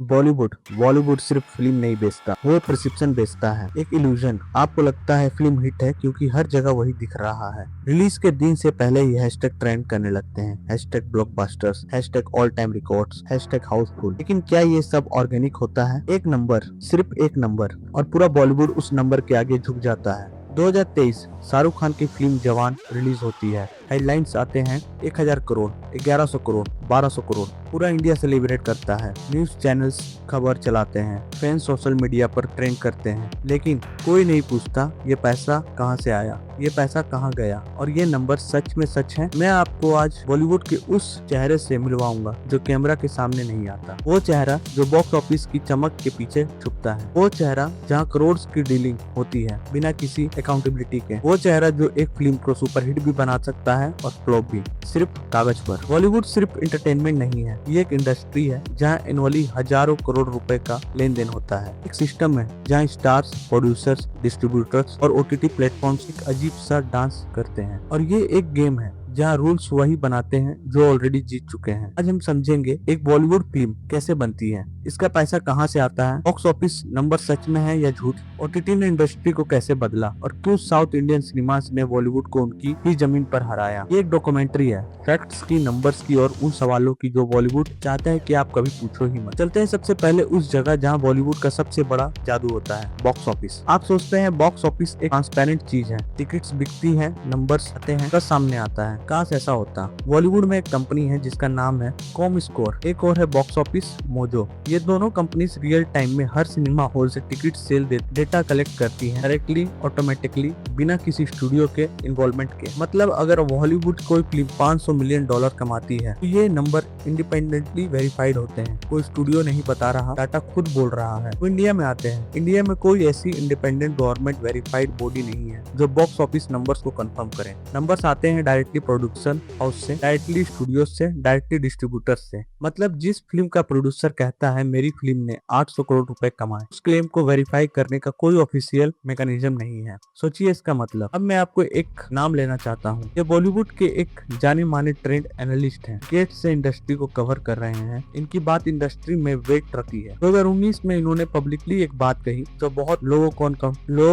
बॉलीवुड सिर्फ फिल्म नहीं बेचता, वो प्रिस्क्रिप्शन बेचता है। एक इल्यूजन। आपको लगता है फिल्म हिट है क्योंकि हर जगह वही दिख रहा है। रिलीज के दिन से पहले ही हैशटैग ट्रेंड करने लगते हैं। Hashtag blockbusters, hashtag all time records, hashtag Housefull. लेकिन क्या ये सब ऑर्गेनिक होता है? एक नंबर, सिर्फ एक नंबर, और पूरा बॉलीवुड उस नंबर के आगे झुक जाता है। 2023 शाहरुख खान की फिल्म जवान रिलीज होती है। हेडलाइंस आते हैं 1000 करोड़, 1100 करोड़, 1200 करोड़। पूरा इंडिया सेलिब्रेट करता है। न्यूज चैनल्स खबर चलाते हैं, फैंस सोशल मीडिया पर ट्रेंड करते हैं। लेकिन कोई नहीं पूछता ये पैसा कहां से आया, ये पैसा कहां गया, और ये नंबर सच में सच है। मैं आपको आज बॉलीवुड के उस चेहरे से मिलवाऊंगा जो कैमरा के सामने नहीं आता। वो चेहरा जो बॉक्स ऑफिस की चमक के पीछे छुपता है। वो चेहरा जहां करोड़ की डीलिंग होती है बिना किसी अकाउंटेबिलिटी के। वो चेहरा जो एक फिल्म को सुपरहिट भी बना सकता है और फ्लॉप भी, सिर्फ कागज पर। बॉलीवुड सिर्फ एंटरटेनमेंट नहीं है, ये एक इंडस्ट्री है जहां एनुअली हजारों करोड़ रुपए का लेन देन होता है। एक सिस्टम है जहां स्टार्स, प्रोड्यूसर्स, डिस्ट्रीब्यूटर्स और ओटीटी प्लेटफॉर्म्स एक अजीब सा डांस करते हैं। और ये एक गेम है जहाँ रूल्स वही बनाते हैं जो ऑलरेडी जीत चुके हैं। आज हम समझेंगे एक बॉलीवुड फिल्म कैसे बनती है, इसका पैसा कहाँ से आता है, बॉक्स ऑफिस नंबर सच में है या झूठ, ओटीटी ने इंडस्ट्री को कैसे बदला, और क्यों साउथ इंडियन सिनेमास ने बॉलीवुड को उनकी ही जमीन पर हराया। ये एक डॉक्यूमेंट्री है, फैक्ट्स की, नंबर्स की और उन सवालों की जो बॉलीवुड चाहता है कि आप कभी पूछो ही मत। चलते हैं सबसे पहले उस जगह जहाँ बॉलीवुड का सबसे बड़ा जादू होता है, बॉक्स ऑफिस। आप सोचते हैं बॉक्स ऑफिस एक ट्रांसपेरेंट चीज है, टिकट्स बिकती है, नंबर्स आते हैं, बस सामने आता है। काश ऐसा होता। बॉलीवुड में एक कंपनी है जिसका नाम है कॉम स्कोर, एक और है बॉक्स ऑफिस मोजो। ये दोनों कंपनीज रियल टाइम में हर सिनेमा हॉल से टिकट सेल डेटा कलेक्ट करती हैं, डायरेक्टली, ऑटोमेटिकली, बिना किसी स्टूडियो के इन्वॉल्वमेंट के। मतलब अगर बॉलीवुड कोई फिल्म $500 मिलियन कमाती है तो ये नंबर इंडिपेंडेंटली वेरीफाइड होते हैं। कोई स्टूडियो नहीं बता रहा, डाटा खुद बोल रहा है। तो इंडिया में आते हैं। इंडिया में कोई ऐसी इंडिपेंडेंट गवर्नमेंट वेरीफाइड बॉडी नहीं है जो बॉक्स ऑफिस नंबर्स को कंफर्म करे। नंबर्स आते हैं डायरेक्टली प्रोडक्शन हाउस से, डायरेक्टली स्टूडियो से, डायरेक्टली डिस्ट्रीब्यूटर से। मतलब जिस फिल्म का प्रोड्यूसर कहता है मेरी फिल्म ने 800 करोड़ रुपए कमाए, उस क्लेम को वेरीफाई करने का कोई ऑफिशियल मैकेनिज्म नहीं है। सोचिए इसका मतलब। अब मैं आपको एक नाम लेना चाहता हूँ। ये बॉलीवुड के एक जाने माने ट्रेंड एनालिस्ट हैं, गेट से इंडस्ट्री को कवर कर रहे हैं। इनकी बात इंडस्ट्री में वेट रखती है। 2019 में इन्होंने पब्लिकली एक बात कही जो बहुत लोगों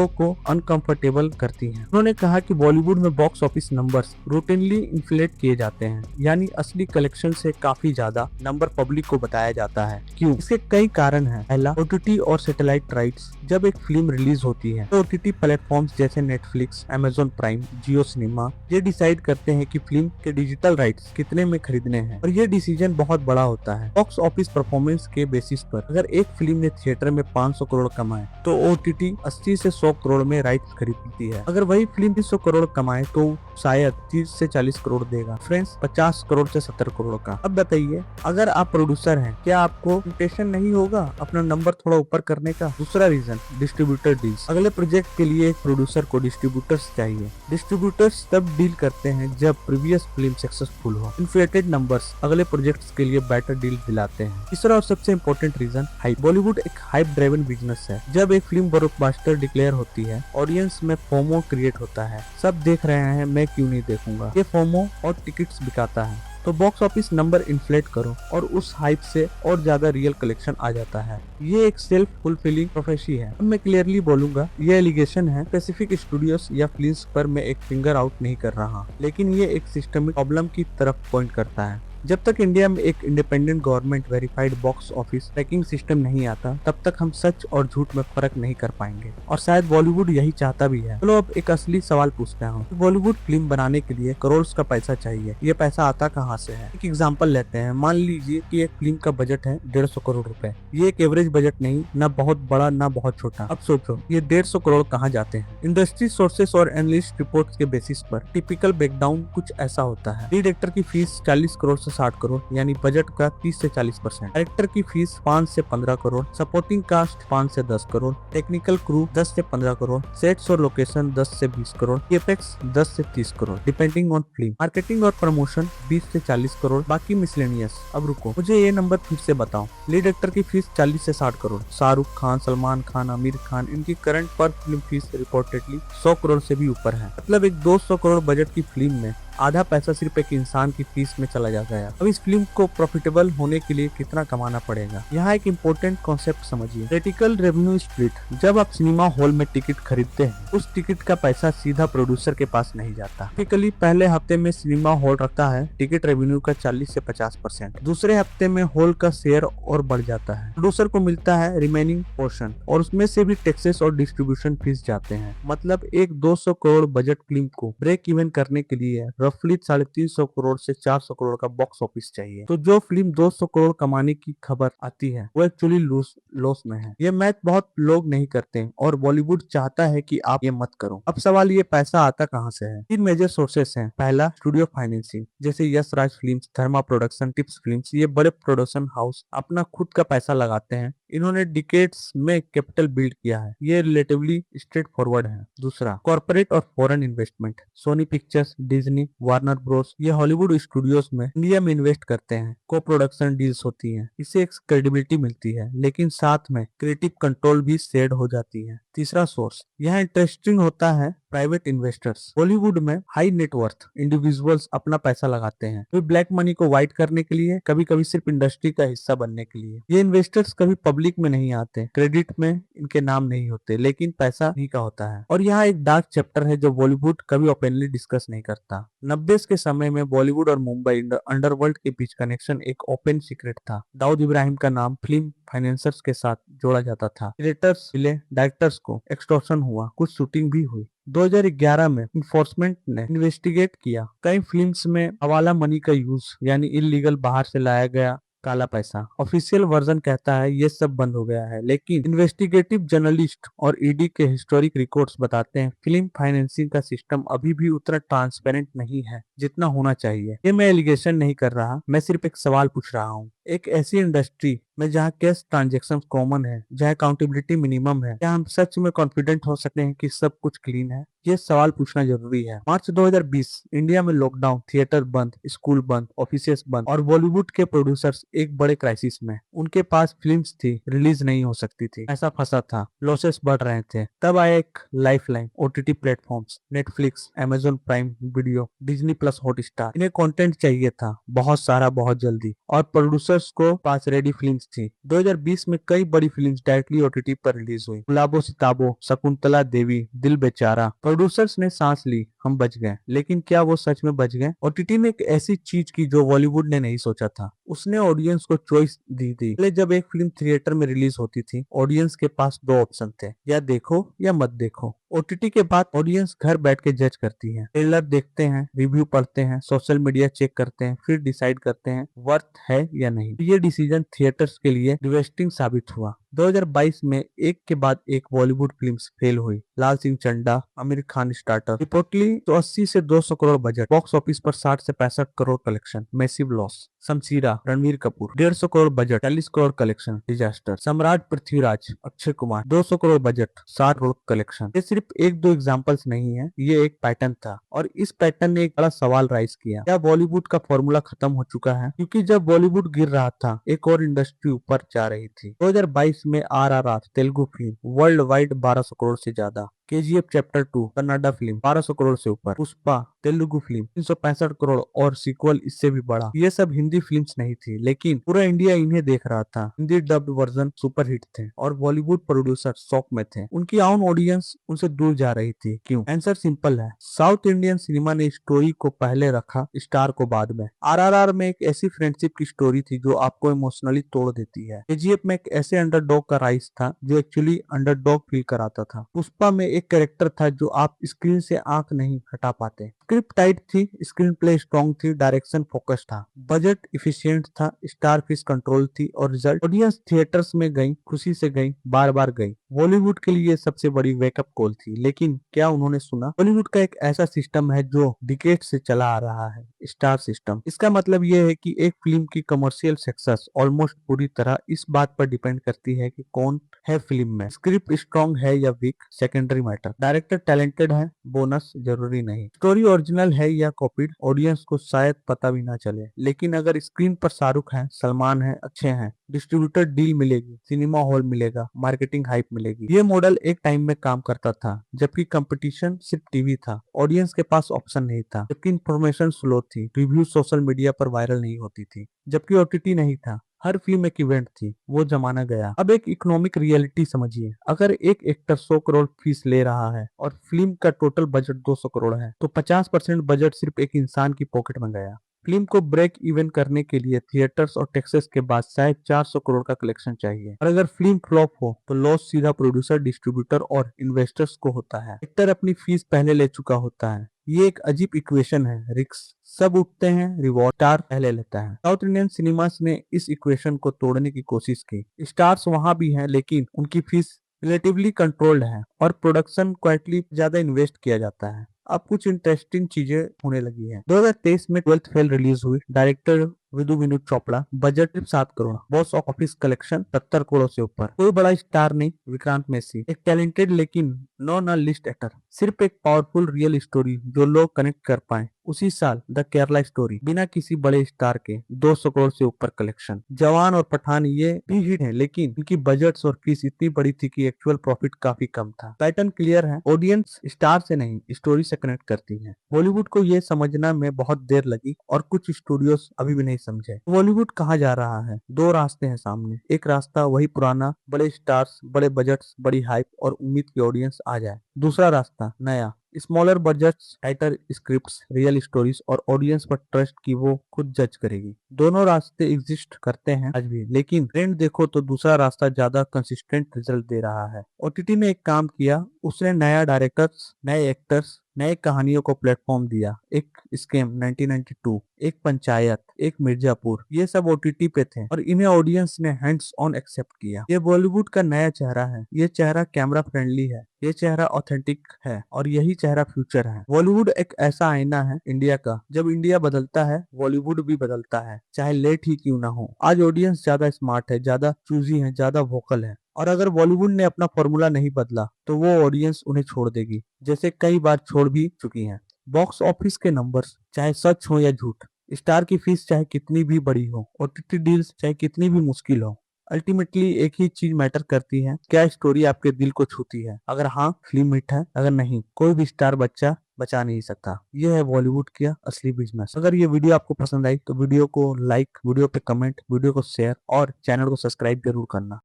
को अनकंफर्टेबल करती है। उन्होंने कहा कि बॉलीवुड में box office numbers routinely inflate किए जाते हैं, यानी असली कलेक्शन से काफी ज्यादा नंबर पब्लिक को बताया जाता है। क्यों? इसके कई कारण हैं। पहला, ओटीटी और सैटेलाइट राइट्स। जब एक फिल्म रिलीज होती है तो ओटीटी प्लेटफॉर्म्स जैसे नेटफ्लिक्स, अमेजोन प्राइम, जियो सिनेमा ये डिसाइड करते हैं कि फिल्म के डिजिटल राइट्स कितने में खरीदने हैं, और ये डिसीजन बहुत बड़ा होता है। बॉक्स ऑफिस परफॉर्मेंस के बेसिस पर अगर एक फिल्म ने थिएटर में 500 करोड़ कमाए तो ओटीटी 80 से 100 करोड़ में राइट्स खरीदती है। अगर वही फिल्म 300 करोड़ कमाए तो शायद 30 से 40 करोड़ देगा। फ्रेंड्स, 50 करोड़ से 70 करोड़ का। अब बताइए, अगर आप प्रोड्यूसर हैं, क्या आपको टेंशन नहीं होगा अपना नंबर थोड़ा ऊपर करने का? दूसरा रीजन, डिस्ट्रीब्यूटर डील्स। अगले प्रोजेक्ट के लिए एक प्रोड्यूसर को डिस्ट्रीब्यूटर्स चाहिए। डिस्ट्रीब्यूटर्स तब डील करते हैं जब प्रीवियस फिल्म सक्सेसफुल हो। इन्फ्लेटेड नंबर्स अगले प्रोजेक्ट्स के लिए बेटर डील दिलाते हैं। तीसरा और सबसे इम्पोर्टेंट रीजन, हाइप। बॉलीवुड एक हाइप ड्राइवन बिजनेस है। जब एक फिल्म ब्लॉकबस्टर डिक्लेयर होती है, ऑडियंस में फोमो क्रिएट होता है। सब देख रहे हैं, मैं क्यों नहीं देखूंगा। ये फोमो और टिकट्स बिकाता है। तो बॉक्स ऑफिस नंबर इन्फ्लेट करो और उस हाइप से और ज्यादा रियल कलेक्शन आ जाता है। ये एक सेल्फ फुलफिलिंग प्रोफेसी है। अब मैं क्लियरली बोलूंगा, ये एलिगेशन है स्पेसिफिक स्टूडियोज या फिल्म्स पर मैं एक फिंगर आउट नहीं कर रहा, लेकिन ये एक सिस्टमिक प्रॉब्लम की तरफ पॉइंट करता है। जब तक इंडिया में एक independent government verified box office tracking system नहीं आता, तब तक हम सच और झूठ में फर्क नहीं कर पाएंगे। और शायद बॉलीवुड यही चाहता भी है। चलो अब एक असली सवाल पूछता हूँ। बॉलीवुड फिल्म बनाने के लिए करोड़ का पैसा चाहिए, ये पैसा आता कहाँ से है? एक एग्जांपल लेते हैं। मान लीजिए कि एक फिल्म का बजट है 150 करोड़ रुपए। ये एक एवरेज बजट नहीं, ना बहुत बड़ा ना बहुत छोटा। अब सोचो ये 150 करोड़ कहाँ जाते हैं? इंडस्ट्री सोर्सेस और एनालिस्ट रिपोर्ट के बेसिस पर टिपिकल ब्रेकडाउन कुछ ऐसा होता है। लीड एक्टर की फीस 40 करोड़ से 60 करोड़, यानी बजट का 30 से 40%। डायरेक्टर की फीस 5 से 15 करोड़, सपोर्टिंग कास्ट 5 से 10 करोड़, टेक्निकल क्रू 10 से 15 करोड़, सेट्स और लोकेशन 10 से 20 करोड़, एपेक्स 10 से 30 crore, depending on film. Marketing और प्रमोशन 20 से 40 करोड़, बाकी मिसलेनियस। अब रुको, मुझे ये नंबर फिर से बताओ। लीड एक्टर की फीस 40 से 60 करोड़। शाहरुख खान, सलमान खान, आमिर खान, इनकी करंट पर फिल्म फीस रिपोर्टेडली 100 करोड़ से भी ऊपर है। मतलब एक 200 करोड़ बजट की फिल्म में आधा पैसा सिर्फ एक इंसान की फीस में चला जाता है। अब इस फिल्म को प्रॉफिटेबल होने के लिए कितना कमाना पड़ेगा। यहाँ एक इम्पोर्टेंट कॉन्सेप्ट समझिए, क्रिटिकल रेवेन्यू स्प्लिट। जब आप सिनेमा हॉल में टिकट खरीदते हैं, उस टिकट का पैसा सीधा प्रोड्यूसर के पास नहीं जाता। टिपिकली पहले हफ्ते में सिनेमा हॉल रखता है टिकट रेवेन्यू का 40 से 50%। दूसरे हफ्ते में हॉल का शेयर और बढ़ जाता है, प्रोड्यूसर को मिलता है रिमेनिंग पोर्शन, और उसमें से भी टैक्सेस और डिस्ट्रीब्यूशन फीस जाते हैं। मतलब एक 200 करोड़ बजट फिल्म को ब्रेक इवन करने के लिए रफली 350 करोड़ से 400 करोड़ का बॉक्स ऑफिस चाहिए। तो जो फिल्म 200 करोड़ कमाने की खबर आती है वो एक्चुअली लॉस में है। ये मैथ बहुत लोग नहीं करते और बॉलीवुड चाहता है कि आप ये मत करो। अब सवाल ये पैसा आता कहाँ से है। 3 मेजर सोर्सेस हैं। पहला, स्टूडियो फाइनेंसिंग, जैसे यश राज फिल्म्स, धर्मा प्रोडक्शन, टिप्स फिल्म्स। ये बड़े प्रोडक्शन हाउस अपना खुद का पैसा लगाते हैं। इन्होंने डिकेड्स में कैपिटल बिल्ड किया है। ये रिलेटिवली स्ट्रेट फॉरवर्ड है। दूसरा, कॉर्पोरेट और foreign investment, Sony Pictures, Disney, Warner Bros, ये हॉलीवुड स्टूडियोज में इंडिया में इन्वेस्ट करते हैं। को प्रोडक्शन डील्स होती हैं, इससे एक क्रेडिबिलिटी मिलती है, लेकिन साथ में क्रिएटिव कंट्रोल भी शेयर हो जाती है। तीसरा सोर्स, यहाँ इंटरेस्टिंग होता है, प्राइवेट इन्वेस्टर्स। बॉलीवुड में हाई नेटवर्थ इंडिविजुअल्स अपना पैसा लगाते हैं, कभी ब्लैक मनी को व्हाइट करने के लिए, कभी कभी सिर्फ इंडस्ट्री का हिस्सा बनने के लिए। ये इन्वेस्टर्स कभी पब्लिक में नहीं आते, क्रेडिट में इनके नाम नहीं होते, लेकिन पैसा नहीं का होता है। और यहाँ एक डार्क चैप्टर है जो बॉलीवुड कभी ओपनली डिस्कस नहीं करता। 90s के समय में बॉलीवुड और मुंबई अंडरवर्ल्ड के बीच कनेक्शन एक ओपन सीक्रेट था। दाऊद इब्राहिम का नाम फिल्म फाइनेंसर्स के साथ जोड़ा जाता था। क्रिएटर्स मिले, डायरेक्टर्स को एक्सटॉर्शन हुआ, कुछ शूटिंग भी हुई। 2011 में इन्फोर्समेंट ने इन्वेस्टिगेट किया। कई फिल्म्स में हवाला मनी का यूज, यानी इलीगल बाहर से लाया गया काला पैसा। ऑफिशियल वर्जन कहता है ये सब बंद हो गया है, लेकिन इन्वेस्टिगेटिव जर्नलिस्ट और ईडी के हिस्टोरिक रिकॉर्ड्स बताते हैं फिल्म फाइनेंसिंग का सिस्टम अभी भी उतना ट्रांसपेरेंट नहीं है जितना होना चाहिए। ये मैं एलिगेशन नहीं कर रहा, मैं सिर्फ एक सवाल पूछ रहा हूँ। एक ऐसी इंडस्ट्री में जहाँ कैश ट्रांजैक्शन कॉमन है, जहाँ अकाउंटेबिलिटी मिनिमम है, क्या हम सच में कॉन्फिडेंट हो सकते हैं कि सब कुछ क्लीन है? ये सवाल पूछना जरूरी है। मार्च 2020 इंडिया में लॉकडाउन, थिएटर बंद, स्कूल बंद, ऑफिसेस बंद, और बॉलीवुड के प्रोड्यूसर्स एक बड़े क्राइसिस में। उनके पास फिल्म्स थी, रिलीज नहीं हो सकती थी, ऐसा फंसा था, लॉसेस बढ़ रहे थे। तब आया एक lifeline, OTT platforms, Netflix, Amazon prime video, Disney plus Hotstar. इन्हें कंटेंट चाहिए था, बहुत सारा, बहुत जल्दी, और प्रोड्यूसर्स को पास रेडी फिल्म्स थी। 2020 में कई बड़ी फिल्म्स डायरेक्टली ओटीटी पर रिलीज हुई। गुलाबो सिताबो, शकुंतला देवी, दिल बेचारा। प्रोड्यूसर्स ने सांस ली, हम बच गए, लेकिन क्या वो सच में बच गए? ओटीटी ने एक ऐसी चीज की जो बॉलीवुड ने नहीं सोचा था। उसने ऑडियंस को चॉइस दी थी। पहले जब एक फिल्म थिएटर में रिलीज होती थी, ऑडियंस के पास 2 ऑप्शन थे, या देखो या मत देखो। ओटीटी के बाद ऑडियंस घर बैठ के जज करती है, ट्रेलर देखते हैं, रिव्यू पढ़ते हैं, सोशल मीडिया चेक करते हैं, फिर डिसाइड करते हैं वर्थ है या नहीं। ये डिसीजन थिएटर्स के लिए डिवेस्टिंग साबित हुआ। 2022 में एक के बाद एक बॉलीवुड फिल्म्स फेल हुई। लाल सिंह चड्ढा, आमिर खान स्टार्टर, रिपोर्टली 180 से 200 करोड़ बजट, बॉक्स ऑफिस पर 60 से 65 crore collection, massive loss. Shamshera, Ranbir Kapoor, 150 crore budget, 40 crore collection, disaster. Samrat, Prithviraj, Akshay Kumar, 200 crore budget, 60 crore collection. ये सिर्फ एक दो एग्जांपल्स नहीं है, ये एक पैटर्न था, और इस पैटर्न ने एक बड़ा सवाल राइज किया, क्या बॉलीवुड का फॉर्मूला खत्म हो चुका है? क्योंकि जब बॉलीवुड गिर रहा था, एक और इंडस्ट्री ऊपर जा रही थी। 2022 में RRR Telugu film world wide 1200 crore से ज्यादा। KGF chapter 2 Kannada film 1200 crore से ऊपर। पुष्पा तेलुगु फिल्म 365 करोड़ और सीक्वल इससे भी बड़ा। ये सब हिंदी फिल्म्स नहीं थी, लेकिन पूरा इंडिया इन्हें देख रहा था। हिंदी डब्ड वर्जन सुपरहिट थे और बॉलीवुड प्रोड्यूसर शॉक में थे। उनकी आउन ऑडियंस उनसे दूर जा रही थी। क्यों? आंसर सिंपल है, साउथ इंडियन सिनेमा ने स्टोरी को पहले रखा, स्टार को बाद में। आरआरआर में एक ऐसी फ्रेंडशिप की स्टोरी थी जो आपको इमोशनली तोड़ देती है। केजीएफ में एक ऐसे अंडरडॉग का राइज था जो एक्चुअली अंडरडॉग फील कराता था। पुष्पा में एक कैरेक्टर था जो आप स्क्रीन से आंख नहीं हटा पाते। स्क्रिप्ट टाइट थी, स्क्रीन प्ले स्ट्रॉन्ग थी, डायरेक्शन फोकस था, बजट इफिशिएंट था, स्टार फिश कंट्रोल थी, और रिजल्ट ऑडियंस थिएटर्स में गई, खुशी से गई, बार बार गई। बॉलीवुड के लिए सबसे बड़ी वेकअप कॉल थी, लेकिन क्या उन्होंने सुना? बॉलीवुड का एक ऐसा सिस्टम है जो डिकेड से चला आ रहा है, स्टार सिस्टम। इसका मतलब यह है कि एक फिल्म की कमर्शियल सक्सेस ऑलमोस्ट पूरी तरह इस बात पर डिपेंड करती है कि कौन है फिल्म में। स्क्रिप्ट स्ट्रॉन्ग है या weak secondary matter, director talented है बोनस जरूरी नहीं, स्टोरी ओरिजिनल है या कॉपीड ऑडियंस को शायद पता भी ना चले, लेकिन अगर स्क्रीन पर शाहरुख है, सलमान है, अक्षय हैं, डिस्ट्रीब्यूटर डील मिलेगी, सिनेमा हॉल मिलेगा, मार्केटिंग हाइप मिलेगी। ये मॉडल एक टाइम में काम करता था जबकि कंपटीशन सिर्फ टीवी था, ऑडियंस के पास ऑप्शन नहीं था, जबकि इंफॉर्मेशन स्लो थी, रिव्यू सोशल मीडिया पर वायरल नहीं होती थी, जबकि ओटीटी नहीं था, हर फिल्म एक इवेंट थी। वो जमाना गया। अब एक इकोनॉमिक रियलिटी समझिए, अगर एक एक्टर 100 करोड़ फीस ले रहा है और फिल्म का टोटल बजट 200 करोड़ है, तो 50% बजट सिर्फ एक इंसान की पॉकेट में गया। फिल्म को ब्रेक इवन करने के लिए थिएटर्स और टैक्सेस के बाद शायद 400 करोड़ का कलेक्शन चाहिए, और अगर फिल्म फ्लॉप हो तो लॉस सीधा प्रोड्यूसर, डिस्ट्रीब्यूटर और इन्वेस्टर्स को होता है। एक्टर अपनी फीस पहले ले चुका होता है। ये एक अजीब इक्वेशन है। रिस्क सब उठते हैं, रिवॉर्ड स्टार पहले लेता है। साउथ इंडियन सिनेमास ने इस इक्वेशन को तोड़ने की कोशिश की। स्टार्स वहां भी हैं, लेकिन उनकी फीस रिलेटिवली कंट्रोल्ड है और प्रोडक्शन क्वाइटली ज्यादा इन्वेस्ट किया जाता है। अब कुछ इंटरेस्टिंग चीजें होने लगी हैं। 2023 में 12th फेल रिलीज हुई। डायरेक्टर विदु विनोद चोपड़ा, बजट सिर्फ 7 crore, box office collection 70 crore से ऊपर। कोई बड़ा स्टार नहीं, विक्रांत मैसी, एक टैलेंटेड लेकिन नॉन लिस्ट एक्टर, सिर्फ एक पावरफुल रियल स्टोरी जो लोग कनेक्ट कर पाए। उसी साल द केरला स्टोरी, बिना किसी बड़े स्टार के 200 करोड़ से ऊपर कलेक्शन। जवान और पठान ये भी हिट है, लेकिन इनकी बजट्स और फीस इतनी बड़ी थी कि एक्चुअल प्रॉफिट काफी कम था। पैटर्न क्लियर है, ऑडियंस स्टार से नहीं स्टोरी से कनेक्ट करती है। बॉलीवुड को ये समझना में बहुत देर लगी और कुछ स्टूडियोज अभी भी नहीं समझे बॉलीवुड कहाँ जा रहा है। दो रास्ते हैं सामने। एक रास्ता वही पुराना, बड़े स्टार्स, बड़े बजट्स, बड़ी हाइप और उम्मीद की ऑडियंस आ जाए। दूसरा रास्ता नया, smaller budgets, tighter scripts, real stories और ऑडियंस पर ट्रस्ट की वो खुद जज करेगी। दोनों रास्ते एग्जिस्ट करते हैं आज भी, लेकिन ट्रेंड देखो तो दूसरा रास्ता ज्यादा कंसिस्टेंट रिजल्ट दे रहा है। ओटीटी ने एक काम किया, उसने नया डायरेक्टर्स, नए एक्टर्स, नए कहानियों को प्लेटफॉर्म दिया। एक स्कैम 1992, एक पंचायत, एक मिर्जापुर, ये सब ओटीटी पे थे और इन्हें ऑडियंस ने हैंड्स ऑन एक्सेप्ट किया। ये बॉलीवुड का नया चेहरा है। ये चेहरा कैमरा फ्रेंडली है, ये चेहरा ऑथेंटिक है और यही चेहरा फ्यूचर है। बॉलीवुड एक ऐसा आईना है इंडिया का, जब इंडिया बदलता है बॉलीवुड भी बदलता है, चाहे लेट ही क्यों ना हो। आज ऑडियंस ज्यादा स्मार्ट है, ज्यादा चूजी है, ज्यादा वोकल है, और अगर बॉलीवुड ने अपना फॉर्मूला नहीं बदला तो वो ऑडियंस उन्हें छोड़ देगी, जैसे कई बार छोड़ भी चुकी है। बॉक्स ऑफिस के नंबर्स चाहे सच हो या झूठ, स्टार की फीस चाहे कितनी भी बड़ी हो, ओटीटी डील्स चाहे कितनी भी मुश्किल हो, अल्टीमेटली एक ही चीज मैटर करती है, क्या स्टोरी आपके दिल को छूती है। अगर हाँ, फिल्म हिट है, अगर नहीं, कोई भी स्टार बच्चा बचा नहीं सकता। ये है बॉलीवुड का असली बिजनेस। अगर ये वीडियो आपको पसंद आई तो वीडियो को लाइक, वीडियो पे कमेंट, वीडियो को शेयर और चैनल को सब्सक्राइब जरूर करना।